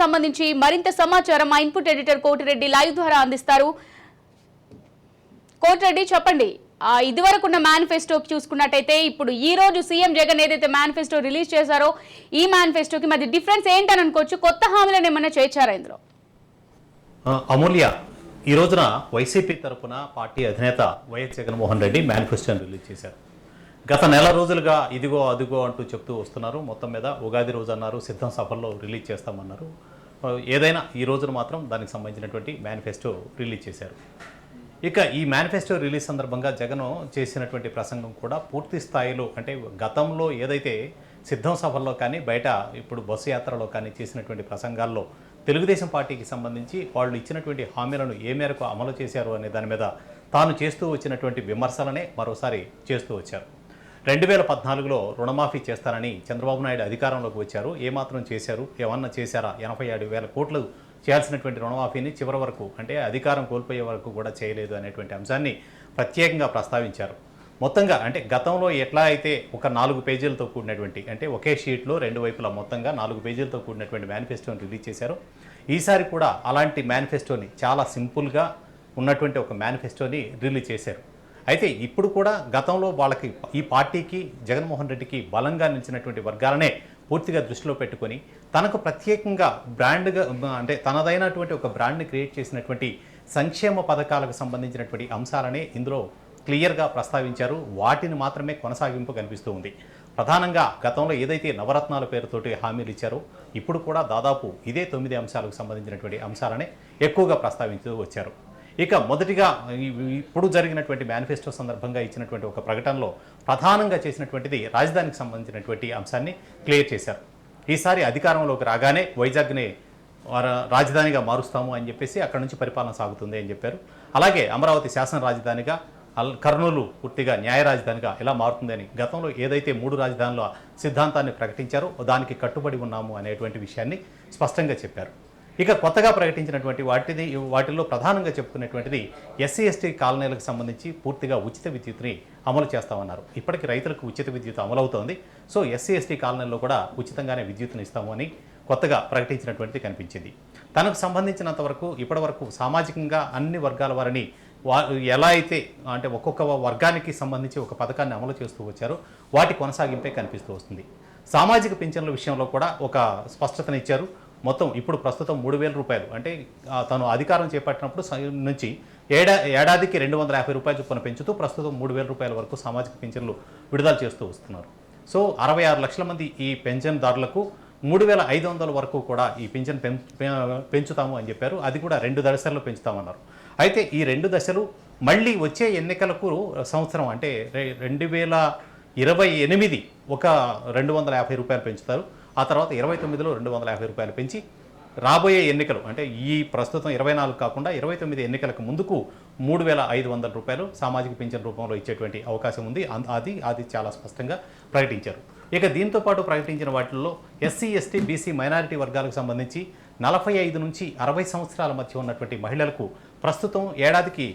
సంబంధించి మరింత సమాచారం మా ఇన్పుట్ ఎడిటర్ కోటిరెడ్డి లైవ్ ద్వారా అందిస్తారు. కోటిరెడ్డి చెప్పండి, ఇదివరకున్న మేనిఫెస్టో చూసుకున్నట్టయితే ఇప్పుడు ఈ రోజు సీఎం జగన్ ఏదైతే మేనిఫెస్టో రిలీజ్ చేశారో ఈ మేనిఫెస్టోకి మధ్య డిఫరెన్స్ ఏంటని అనుకోవచ్చు? కొత్త హామీలను ఏమన్నా చేర్చారా ఇందులో? అమూల్య, ఈ రోజున వైసీపీ తరఫున పార్టీ అధినేత వైఎస్ జగన్మోహన్ రెడ్డి మేనిఫెస్టోని రిలీజ్ చేశారు. గత నెల రోజులుగా ఇదిగో అదిగో అంటూ చెప్తూ వస్తున్నారు. మొత్తం మీద ఉగాది రోజు అన్నారు, సిద్ధం సభల్లో రిలీజ్ చేస్తామన్నారు. ఏదైనా ఈ రోజున మాత్రం దానికి సంబంధించినటువంటి మేనిఫెస్టో రిలీజ్ చేశారు. ఇక ఈ మేనిఫెస్టో రిలీజ్ సందర్భంగా జగన్ చేసినటువంటి ప్రసంగం కూడా పూర్తి స్థాయిలో అంటే గతంలో ఏదైతే సిద్ధం సభల్లో కానీ బయట ఇప్పుడు బస్సు యాత్రలో కానీ చేసినటువంటి ప్రసంగాల్లో తెలుగుదేశం పార్టీకి సంబంధించి వాళ్ళు ఇచ్చినటువంటి హామీలను ఏ మేరకు అమలు చేశారు అనే దాని మీద తాను చేస్తూ వచ్చినటువంటి విమర్శలనే మరోసారి చేస్తూ వచ్చారు. 2014లో రుణమాఫీ చేస్తానని చంద్రబాబు నాయుడు అధికారంలోకి వచ్చారు. ఏమాత్రం చేశారు? ఏమన్నా చేశారా? 87,000 కోట్లు చేయాల్సినటువంటి రుణమాఫీని చివరి వరకు అంటే అధికారం కోల్పోయే వరకు కూడా చేయలేదు అనేటువంటి అంశాన్ని ప్రత్యేకంగా ప్రస్తావించారు. మొత్తంగా అంటే గతంలో ఎట్లా అయితే ఒక 4 పేజీలతో కూడినటువంటి అంటే ఒకే షీట్లో 2 వైపులా మొత్తంగా 4 పేజీలతో కూడినటువంటి మేనిఫెస్టోని రిలీజ్ చేశారు. ఈసారి కూడా అలాంటి మేనిఫెస్టోని చాలా సింపుల్గా ఉన్నటువంటి ఒక మేనిఫెస్టోని రిలీజ్ చేశారు. అయితే ఇప్పుడు కూడా గతంలో వాళ్ళకి ఈ పార్టీకి జగన్మోహన్ రెడ్డికి బలంగా నిలిచినటువంటి వర్గాలనే పూర్తిగా దృష్టిలో పెట్టుకొని తనకు ప్రత్యేకంగా బ్రాండ్గా అంటే తనదైనటువంటి ఒక బ్రాండ్ని క్రియేట్ చేసినటువంటి సంక్షేమ పథకాలకు సంబంధించినటువంటి అంశాలనే ఇందులో క్లియర్గా ప్రస్తావించారు. వాటిని మాత్రమే కొనసాగింపు కనిపిస్తూ ఉంది. ప్రధానంగా గతంలో ఏదైతే నవరత్నాల పేరుతోటి హామీలు ఇచ్చారో ఇప్పుడు కూడా దాదాపు ఇదే 9 అంశాలకు సంబంధించినటువంటి అంశాలనే ఎక్కువగా ప్రస్తావించూ వచ్చారు. ఇక మొదటిగా ఇప్పుడు జరిగినటువంటి మేనిఫెస్టో సందర్భంగా ఇచ్చినటువంటి ఒక ప్రకటనలో ప్రధానంగా చేసినటువంటిది రాజధానికి సంబంధించినటువంటి అంశాన్ని క్లియర్ చేశారు. ఈసారి అధికారంలోకి రాగానే వైజాగ్ని రాజధానిగా మారుస్తాము అని చెప్పేసి అక్కడ నుంచి పరిపాలన సాగుతుంది అని చెప్పారు. అలాగే అమరావతి శాసన రాజధానిగా, కర్నూలు పూర్తిగా న్యాయ రాజధానిగా ఎలా మారుతుందని గతంలో ఏదైతే 3 రాజధానుల సిద్ధాంతాన్ని ప్రకటించారో దానికి కట్టుబడి ఉన్నాము అనేటువంటి విషయాన్ని స్పష్టంగా చెప్పారు. ఇక కొత్తగా ప్రకటించినటువంటి వాటిల్లో ప్రధానంగా చెప్పుకునేటువంటిది ఎస్సీ ఎస్టీ కాలనీలకు సంబంధించి పూర్తిగా ఉచిత విద్యుత్ని అమలు చేస్తామన్నారు. ఇప్పటికీ రైతులకు ఉచిత విద్యుత్ అమలవుతోంది. సో ఎస్సీ ఎస్టీ కాలనీల్లో కూడా ఉచితంగానే విద్యుత్ని ఇస్తాము అని కొత్తగా ప్రకటించినటువంటిది కనిపించింది. తనకు సంబంధించినంత వరకు ఇప్పటివరకు సామాజికంగా అన్ని వర్గాల వారిని ఎలా అయితే అంటే ఒక్కొక్క వర్గానికి సంబంధించి ఒక పథకాన్ని అమలు చేస్తూ వచ్చారో వాటి కొనసాగింపే కనిపిస్తూ వస్తుంది. సామాజిక పింఛన్ల విషయంలో కూడా ఒక స్పష్టతనిచ్చారు. మొత్తం ఇప్పుడు ప్రస్తుతం 3,000 రూపాయలు అంటే తను అధికారం చేపట్టినప్పుడు నుంచి ఏడాదికి 250 రూపాయలు చొప్పున పెంచుతూ ప్రస్తుతం 3,000 రూపాయల వరకు సామాజిక పింఛన్లు విడుదల చేస్తూ వస్తున్నారు. సో 66 లక్షల మంది ఈ పెన్షన్దారులకు 3,500 వరకు కూడా ఈ పింఛన్ పెంచుతాము అని చెప్పారు. అది కూడా 2 దశల్లో పెంచుతామన్నారు. అయితే ఈ 2 దశలు మళ్ళీ వచ్చే ఎన్నికలకు సంవత్సరం అంటే 2028 ఒక 250 రూపాయలు పెంచుతారు. ఆ తర్వాత 29లో 250 రూపాయలు పెంచి రాబోయే ఎన్నికలు అంటే ఈ ప్రస్తుతం 24 కాకుండా 29 ఎన్నికలకు ముందుకు 3,500 రూపాయలు సామాజిక పింఛన్ రూపంలో ఇచ్చేటువంటి అవకాశం ఉంది. అది చాలా స్పష్టంగా ప్రకటించారు. ఇక దీంతో పాటు ప్రకటించిన వాటిల్లో ఎస్సీ ఎస్టీ బీసీ మైనారిటీ వర్గాలకు సంబంధించి 45 నుంచి 60 సంవత్సరాల మధ్య ఉన్నటువంటి మహిళలకు ప్రస్తుతం ఏడాదికి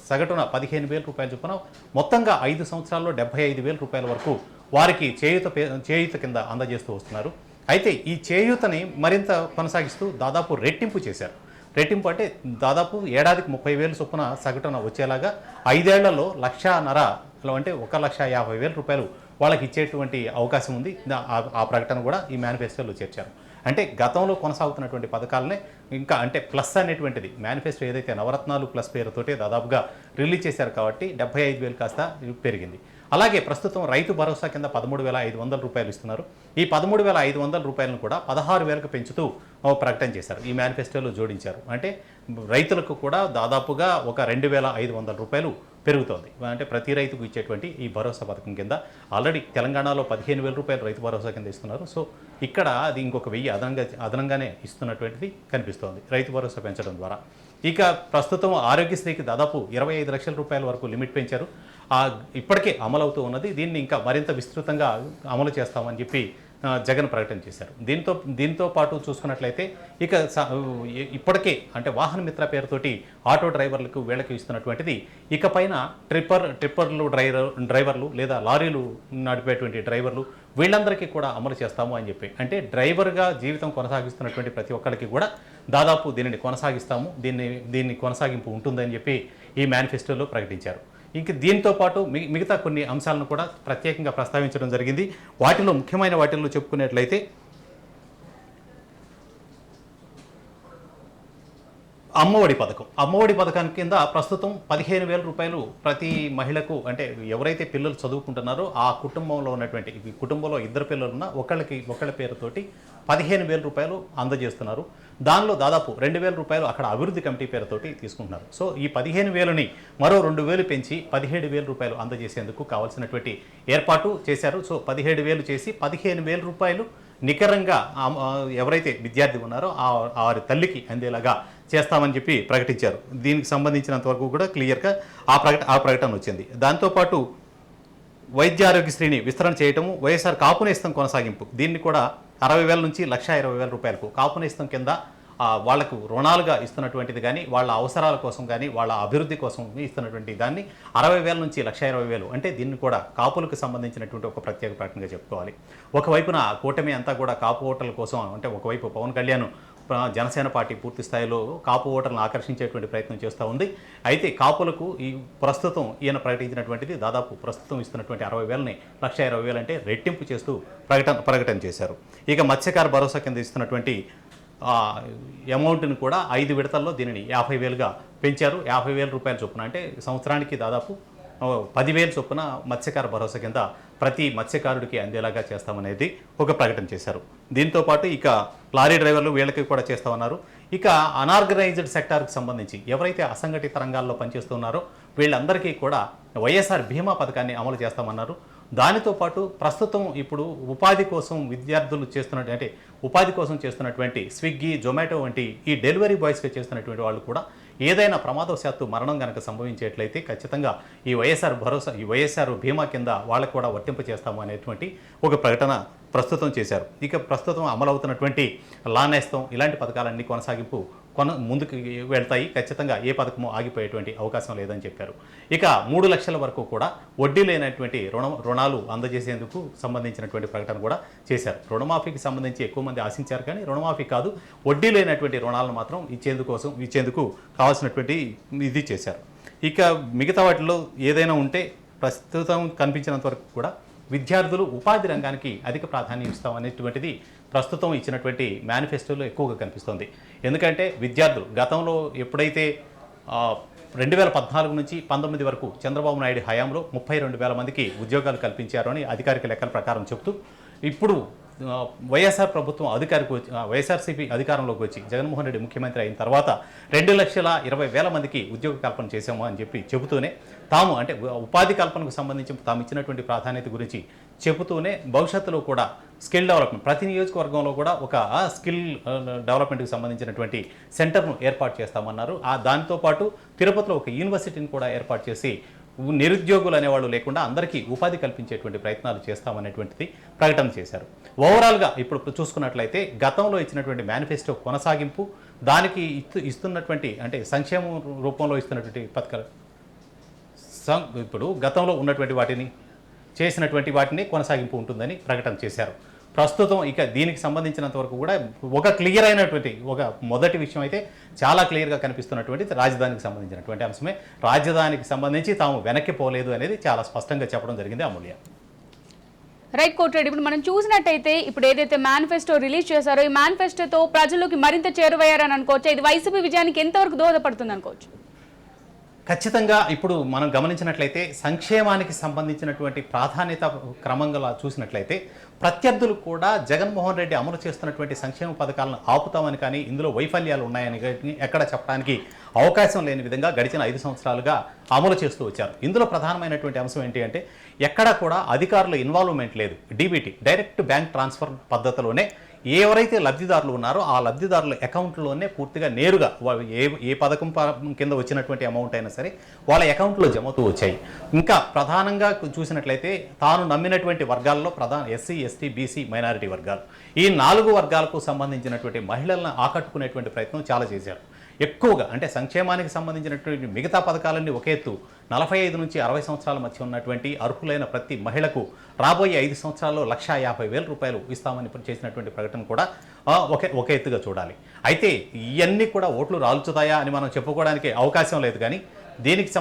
సగటున 15,000 రూపాయల చొప్పున మొత్తంగా 5 సంవత్సరాల్లో 75,000 రూపాయల వరకు వారికి చేయూత కింద అందజేస్తూ వస్తున్నారు. అయితే ఈ చేయూతని మరింత కొనసాగిస్తూ దాదాపు రెట్టింపు చేశారు. రెట్టింపు అంటే దాదాపు ఏడాదికి 30,000 చొప్పున సగటున వచ్చేలాగా 5 ఏళ్లలో 1,50,000 అంటే 1,50,000 రూపాయలు వాళ్ళకి ఇచ్చేటువంటి అవకాశం ఉంది. ఆ ప్రకటన కూడా ఈ మేనిఫెస్టోలో చేర్చారు. అంటే గతంలో కొనసాగుతున్నటువంటి పథకాలనే ఇంకా అంటే ప్లస్ అనేటువంటిది మేనిఫెస్టో ఏదైతే నవరత్నాలు ప్లస్ పేరుతోటే దాదాపుగా రిలీజ్ చేశారు కాబట్టి 75,000 కాస్త పెరిగింది. అలాగే ప్రస్తుతం రైతు భరోసా కింద 13,500 రూపాయలు ఇస్తున్నారు. ఈ 13,500 రూపాయలను కూడా 16,000కు పెంచుతూ ప్రకటన చేశారు. ఈ మేనిఫెస్టోలో జోడించారు. అంటే రైతులకు కూడా దాదాపుగా ఒక 2,500 రూపాయలు పెరుగుతోంది. అంటే ప్రతి రైతుకు ఇచ్చేటువంటి ఈ భరోసా పథకం కింద ఆల్రెడీ తెలంగాణలో 15,000 రూపాయలు రైతు భరోసా కింద ఇస్తున్నారు. సో ఇక్కడ అది ఇంకొక 1,000 అదనంగానే ఇస్తున్నటువంటిది కనిపిస్తోంది రైతు భరోసా పెంచడం ద్వారా. ఇక ప్రస్తుతం ఆరోగ్యశ్రీకి దాదాపు 25 లక్షల రూపాయల వరకు లిమిట్ పెంచారు. ఇప్పటికే అమలవుతూ ఉన్నది. దీన్ని ఇంకా మరింత విస్తృతంగా అమలు చేస్తామని చెప్పి జగన్ ప్రకటన చేశారు. దీంతో పాటు చూసుకున్నట్లయితే ఇక ఇప్పటికే అంటే వాహన మిత్ర పేరుతోటి ఆటో డ్రైవర్లకు వీళ్ళకి ఇస్తున్నటువంటిది ఇకపైన ట్రిప్పర్లు డ్రైవర్లు లేదా లారీలు నడిపేటువంటి డ్రైవర్లు వీళ్ళందరికీ కూడా అమలు చేస్తాము అని చెప్పి, అంటే డ్రైవర్గా జీవితం కొనసాగిస్తున్నటువంటి ప్రతి ఒక్కరికి కూడా దాదాపు దీనిని కొనసాగిస్తాము, దీన్ని కొనసాగింపు ఉంటుందని చెప్పి ఈ మేనిఫెస్టోలో ప్రకటించారు. ఇంక దీంతో పాటు మిగతా కొన్ని అంశాలను కూడా ప్రత్యేకంగా ప్రస్తావించడం జరిగింది. వాటిలో ముఖ్యమైన వాటిల్లో చెప్పుకున్నట్లయితే అమ్మఒడి పథకం కింద ప్రస్తుతం 15,000 రూపాయలు ప్రతి మహిళకు, అంటే ఎవరైతే పిల్లలు చదువుకుంటున్నారో ఆ కుటుంబంలో ఉన్నటువంటి, కుటుంబంలో 2 పిల్లలున్న ఒకళ్ళ పేరుతోటి 15,000 రూపాయలు అందజేస్తున్నారు. దానిలో దాదాపు 2,000 రూపాయలు అక్కడ అభివృద్ధి కమిటీ పేరుతోటి తీసుకుంటున్నారు. సో ఈ 15,000ని మరో 2,000 పెంచి 17,000 రూపాయలు అందజేసేందుకు కావాల్సినటువంటి ఏర్పాటు చేశారు. సో 17,000 చేసి 15,000 రూపాయలు నికరంగా ఎవరైతే విద్యార్థి ఉన్నారో వారి తల్లికి అందేలాగా చేస్తామని చెప్పి ప్రకటించారు. దీనికి సంబంధించినంత వరకు కూడా క్లియర్గా ఆ ప్రకటన వచ్చింది. దాంతోపాటు వైద్య ఆరోగ్యశ్రీని విస్తరణ చేయటము, వైఎస్ఆర్ కాపు నేస్తం కొనసాగింపు, దీన్ని కూడా 60,000 నుంచి 1,20,000 రూపాయలకు కాపు నేస్తం కింద వాళ్లకు రుణాలుగా ఇస్తున్నటువంటిది కానీ, వాళ్ళ అవసరాల కోసం కానీ, వాళ్ళ అభివృద్ధి కోసం ఇస్తున్నటువంటి దాన్ని 60,000 నుంచి 1,20,000, అంటే దీన్ని కూడా కాపులకు సంబంధించినటువంటి ఒక ప్రత్యేక ప్రకటనగా చెప్పుకోవాలి. ఒకవైపున కూటమి అంతా కూడా కాపు ఓటర్ల కోసం, అంటే ఒకవైపు పవన్ కళ్యాణ్ జనసేన పార్టీ పూర్తి స్థాయిలో కాపు ఓటర్లను ఆకర్షించేటువంటి ప్రయత్నం చేస్తూ ఉంది. అయితే కాపులకు ఈ ప్రస్తుతం ఈయన ప్రకటించినటువంటిది దాదాపు ప్రస్తుతం ఇస్తున్నటువంటి 60,000ని 1,20,000 అంటే రెట్టింపు చేస్తూ ప్రకటన చేశారు. ఇక మత్స్యకార భరోసా కింద ఇస్తున్నటువంటి అమౌంట్ని కూడా 5 విడతల్లో దీనిని 50,000గా పెంచారు. 50,000 రూపాయల చొప్పున, అంటే సంవత్సరానికి దాదాపు 10,000 చొప్పున మత్స్యకార భరోసా కింద ప్రతి మత్స్యకారుడికి అందేలాగా చేస్తామనేది ఒక ప్రకటన చేశారు. దీంతోపాటు ఇక లారీ డ్రైవర్లు వీళ్ళకి కూడా చేస్తామన్నారు. ఇక అనార్గనైజ్డ్ సెక్టార్కి సంబంధించి ఎవరైతే అసంఘటిత రంగాల్లో పనిచేస్తున్నారో వీళ్ళందరికీ కూడా వైఎస్ఆర్ బీమా పథకాన్ని అమలు చేస్తామన్నారు. దానితో పాటు ప్రస్తుతం ఇప్పుడు ఉపాధి కోసం విద్యార్థులు అంటే ఉపాధి కోసం చేస్తున్నటువంటి స్విగ్గీ, జొమాటో వంటి ఈ డెలివరీ బాయ్స్గా చేస్తున్నటువంటి వాళ్ళు కూడా ఏదైనా ప్రమాదవశాత్తు మరణం కనుక సంభవించేట్లయితే ఖచ్చితంగా ఈ వైఎస్ఆర్ బీమా కింద వాళ్ళకు కూడా వర్తింప చేస్తాము అనేటువంటి ఒక ప్రకటన ప్రస్తుతం చేశారు. ఇక ప్రస్తుతం అమలవుతున్నటువంటి లా నేస్తం ఇలాంటి పథకాలన్నీ ముందుకు వెళ్తాయి. ఖచ్చితంగా ఏ పథకము ఆగిపోయేటువంటి అవకాశం లేదని చెప్పారు. ఇక 3 లక్షల వరకు కూడా వడ్డీ లేనటువంటి రుణాలు అందజేసేందుకు సంబంధించినటువంటి ప్రకటన కూడా చేశారు. రుణమాఫీకి సంబంధించి ఎక్కువ మంది ఆశించారు, కానీ రుణమాఫీ కాదు, వడ్డీ లేనటువంటి రుణాలను మాత్రం ఇచ్చేందుకు కావాల్సినటువంటి ఇది చేశారు. ఇక మిగతా వాటిలో ఏదైనా ఉంటే ప్రస్తుతం కనిపించినంత వరకు కూడా విద్యార్థులు ఉపాధి రంగానికి అధిక ప్రాధాన్యం ఇస్తామనేటువంటిది ప్రస్తుతం ఇచ్చినటువంటి మేనిఫెస్టోలో ఎక్కువగా కనిపిస్తుంది. ఎందుకంటే విద్యార్థులు గతంలో ఎప్పుడైతే 2014 నుంచి 19 వరకు చంద్రబాబు నాయుడు హయాంలో 32,000 మందికి ఉద్యోగాలు కల్పించారు అని అధికారిక లెక్కల ప్రకారం చెబుతూ, ఇప్పుడు వైఎస్ఆర్ ప్రభుత్వం వైఎస్ఆర్సీపీ అధికారంలోకి వచ్చి జగన్మోహన్ రెడ్డి ముఖ్యమంత్రి అయిన తర్వాత 2,20,000 మందికి ఉద్యోగ కల్పన చేశాము అని చెబుతూనే తాము, అంటే ఉపాధి కల్పనకు సంబంధించి తాము ఇచ్చినటువంటి ప్రాధాన్యత గురించి చెబుతూనే భవిష్యత్తులో కూడా స్కిల్ డెవలప్మెంట్, ప్రతి నియోజకవర్గంలో కూడా ఒక స్కిల్ డెవలప్మెంట్కి సంబంధించినటువంటి సెంటర్ను ఏర్పాటు చేస్తామన్నారు. దాంతో పాటు తిరుపతిలో ఒక యూనివర్సిటీని కూడా ఏర్పాటు చేసి నిరుద్యోగులు అనేవాళ్ళు లేకుండా అందరికీ ఉపాధి కల్పించేటువంటి ప్రయత్నాలు చేస్తామనేటువంటిది ప్రకటన చేశారు. ఓవరాల్గా ఇప్పుడు చూసుకున్నట్లయితే గతంలో ఇచ్చినటువంటి మేనిఫెస్టో కొనసాగింపు, దానికి ఇస్తున్నటువంటి, అంటే సంక్షేమం రూపంలో ఇస్తున్నటువంటి పథకాలు ఇప్పుడు గతంలో ఉన్నటువంటి వాటిని కొనసాగింపు ఉంటుందని ప్రకటన చేశారు. ప్రస్తుతం ఇక దీనికి సంబంధించినంత వరకు కూడా ఒక క్లియర్ అయినటువంటి ఒక మొదటి విషయం అయితే చాలా క్లియర్గా కనిపిస్తున్నటువంటి రాజధానికి సంబంధించినటువంటి అంశమే. రాజధానికి సంబంధించి తాము వెనక్కి పోలేదు అనేది చాలా స్పష్టంగా చెప్పడం జరిగింది అమూల్య. రైట్ కోటిరెడ్డి, ఇప్పుడు మనం చూసినట్టయితే ఇప్పుడు ఏదైతే మేనిఫెస్టో రిలీజ్ చేశారో ఈ మేనిఫెస్టోతో ప్రజల్లోకి మరింత చేరువయ్యారని అనుకోవచ్చు. ఇది వైసీపీ విజయానికి ఎంతవరకు దోహదపడుతుంది అనుకోవచ్చు? ఖచ్చితంగా ఇప్పుడు మనం గమనించినట్లయితే సంక్షేమానికి సంబంధించినటువంటి ప్రాధాన్యత క్రమంగా చూసినట్లయితే ప్రత్యర్థులు కూడా జగన్మోహన్ రెడ్డి అమలు చేస్తున్నటువంటి సంక్షేమ పథకాలను ఆపుతామని కానీ, ఇందులో వైఫల్యాలు ఉన్నాయని ఎక్కడ చెప్పడానికి అవకాశం లేని విధంగా గడిచిన 5 సంవత్సరాలుగా అమలు చేస్తూ వచ్చారు. ఇందులో ప్రధానమైనటువంటి అంశం ఏంటి అంటే ఎక్కడా కూడా అధికారుల ఇన్వాల్వ్మెంట్ లేదు. డీబీటీ, డైరెక్ట్ బ్యాంక్ ట్రాన్స్ఫర్ పద్ధతిలోనే ఎవరైతే లబ్ధిదారులు ఉన్నారో ఆ లబ్ధిదారుల అకౌంట్లోనే పూర్తిగా నేరుగా ఏ పథకం కింద వచ్చినటువంటి అమౌంట్ అయినా సరే వాళ్ళ అకౌంట్లో జమవుతూ వచ్చాయి. ఇంకా ప్రధానంగా చూసినట్లయితే తాను నమ్మినటువంటి వర్గాల్లో ఎస్సీ, ఎస్టీ, బీసీ, మైనారిటీ వర్గాలు, ఈ 4 వర్గాలకు సంబంధించినటువంటి మహిళలను ఆకట్టుకునేటువంటి ప్రయత్నం చాలా చేశారు. ఎక్కువగా అంటే సంక్షేమానికి సంబంధించినటువంటి మిగతా పథకాలన్నీ ఒక ఎత్తు 45 నుంచి 60 సంవత్సరాల మధ్య ఉన్నటువంటి అర్హులైన ప్రతి మహిళకు రాబోయే 5 సంవత్సరాల్లో 1,50,000 రూపాయలు ఇస్తామని ఇప్పుడు చేసినటువంటి ప్రకటన కూడా ఒక ఎత్తుగా చూడాలి. అయితే ఇవన్నీ కూడా ఓట్లు రాల్చుతాయా అని మనం చెప్పుకోవడానికి అవకాశం లేదు. కానీ దీనికి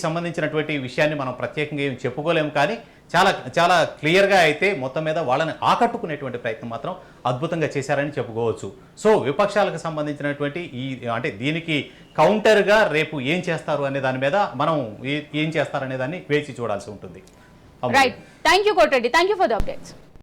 సంబంధించినటువంటి విషయాన్ని మనం ప్రత్యేకంగా ఏం చెప్పుకోలేము. కానీ చాలా చాలా క్లియర్గా అయితే మొత్తం మీద వాళ్ళని ఆకట్టుకునేటువంటి ప్రయత్నం మాత్రం అద్భుతంగా చేశారని చెప్పుకోవచ్చు. సో విపక్షాలకు సంబంధించినటువంటి అంటే దీనికి కౌంటర్గా రేపు ఏం చేస్తారు అనే దాని మీద మనం ఏం చేస్తారనే దాన్ని వేచి చూడాల్సి ఉంటుంది. Right, thank you Koti Reddy, thank you for the updates.